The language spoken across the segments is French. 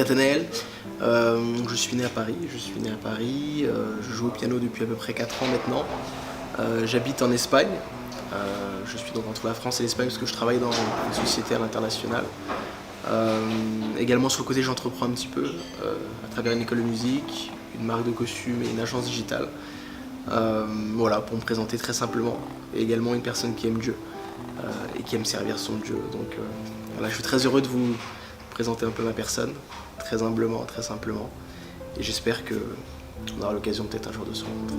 Nathanaël, je suis né à Paris, je joue au piano depuis à peu près 4 ans maintenant. J'habite en Espagne, je suis donc entre la France et l'Espagne parce que je travaille dans une société à l'international. Également sur le côté j'entreprends un petit peu à travers une école de musique, une marque de costumes et une agence digitale. Voilà, pour me présenter très simplement, et également une personne qui aime Dieu et qui aime servir son Dieu. Donc voilà, je suis très heureux de vous présenter un peu ma personne, très humblement, très simplement, et j'espère qu'on aura l'occasion peut-être un jour de se rencontrer.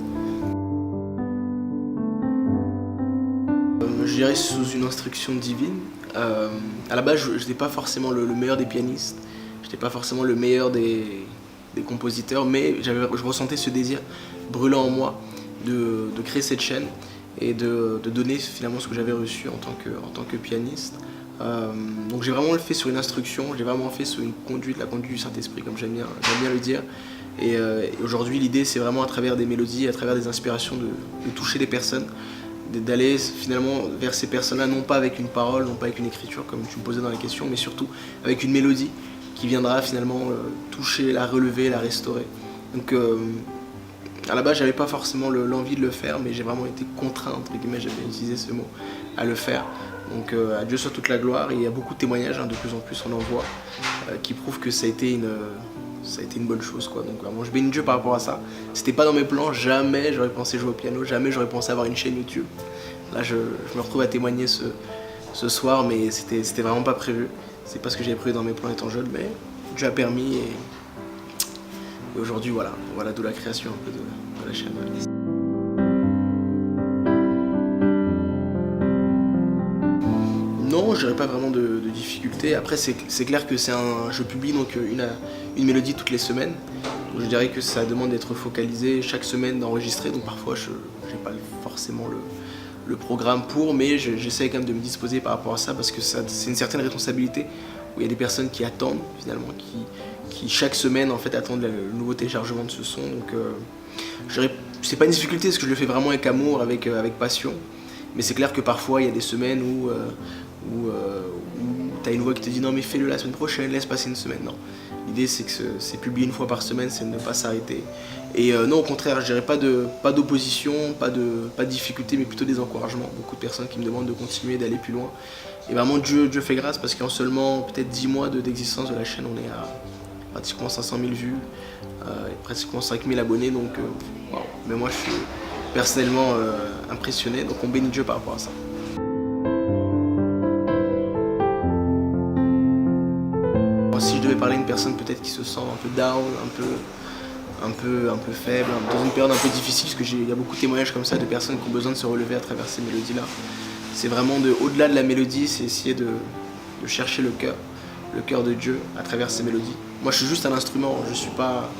Je dirais sous une instruction divine. À la base, je n'étais pas forcément le meilleur des pianistes, je n'étais pas forcément le meilleur des compositeurs, mais je ressentais ce désir brûlant en moi de créer cette chaîne et de donner finalement ce que j'avais reçu en tant que pianiste. Donc j'ai vraiment fait sur une instruction, j'ai vraiment fait sur une conduite, la conduite du Saint-Esprit comme j'aime bien le dire. Et aujourd'hui l'idée c'est vraiment à travers des mélodies, à travers des inspirations de toucher des personnes, d'aller finalement vers ces personnes-là, non pas avec une parole, non pas avec une écriture comme tu me posais dans la question, mais surtout avec une mélodie qui viendra finalement toucher, la relever, la restaurer. Donc à la base j'avais pas forcément l'envie de le faire, mais j'ai vraiment été contraint, entre guillemets, j'avais utilisé ce mot, à le faire. Donc à Dieu soit toute la gloire, et il y a beaucoup de témoignages, de plus en plus on en voit, qui prouvent que ça a été une bonne chose, quoi. Donc vraiment je bénis Dieu par rapport à ça. C'était pas dans mes plans, jamais j'aurais pensé jouer au piano, jamais j'aurais pensé avoir une chaîne YouTube. Là je me retrouve à témoigner ce soir, mais c'était vraiment pas prévu. C'est pas ce que j'avais prévu dans mes plans étant jeune, mais Dieu a permis, et aujourd'hui voilà d'où la création un peu de la chaîne. Non, je dirais pas vraiment de difficulté. Après, c'est clair que je publie donc une mélodie toutes les semaines. Donc, je dirais que ça demande d'être focalisé chaque semaine, d'enregistrer. Donc parfois, je n'ai pas forcément le programme pour, mais j'essaie quand même de me disposer par rapport à ça parce que c'est une certaine responsabilité où il y a des personnes qui attendent finalement, qui chaque semaine en fait attendent le nouveau téléchargement de ce son. Donc je dirais c'est pas une difficulté parce que je le fais vraiment avec amour, avec passion. Mais c'est clair que parfois il y a des semaines où tu as une voix qui te dit non mais fais-le la semaine prochaine, laisse passer une semaine. Non, l'idée c'est que c'est publier une fois par semaine, c'est de ne pas s'arrêter. Et non, au contraire, je dirais pas d'opposition, pas de difficulté, mais plutôt des encouragements. Beaucoup de personnes qui me demandent de continuer, d'aller plus loin. Et vraiment Dieu fait grâce parce qu'en seulement peut-être 10 mois d'existence de la chaîne, on est à pratiquement 500 000 vues, et pratiquement 5 000 abonnés. Donc wow. Mais moi je suis personnellement impressionné, donc on bénit Dieu par rapport à ça. Si je devais parler à une personne peut-être qui se sent un peu down, un peu faible, dans une période un peu difficile, parce qu'il y a beaucoup de témoignages comme ça de personnes qui ont besoin de se relever à travers ces mélodies-là. C'est vraiment au-delà de la mélodie, c'est essayer de chercher le cœur de Dieu à travers ces mélodies. Moi je suis juste un instrument, je suis pas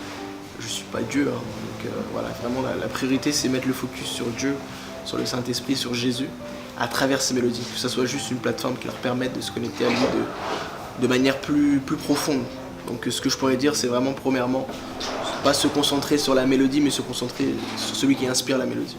Dieu, hein. Donc voilà, vraiment la priorité c'est mettre le focus sur Dieu, sur le Saint-Esprit, sur Jésus, à travers ces mélodies, que ça soit juste une plateforme qui leur permette de se connecter à lui de manière plus profonde. Donc ce que je pourrais dire c'est vraiment premièrement, pas se concentrer sur la mélodie mais se concentrer sur celui qui inspire la mélodie.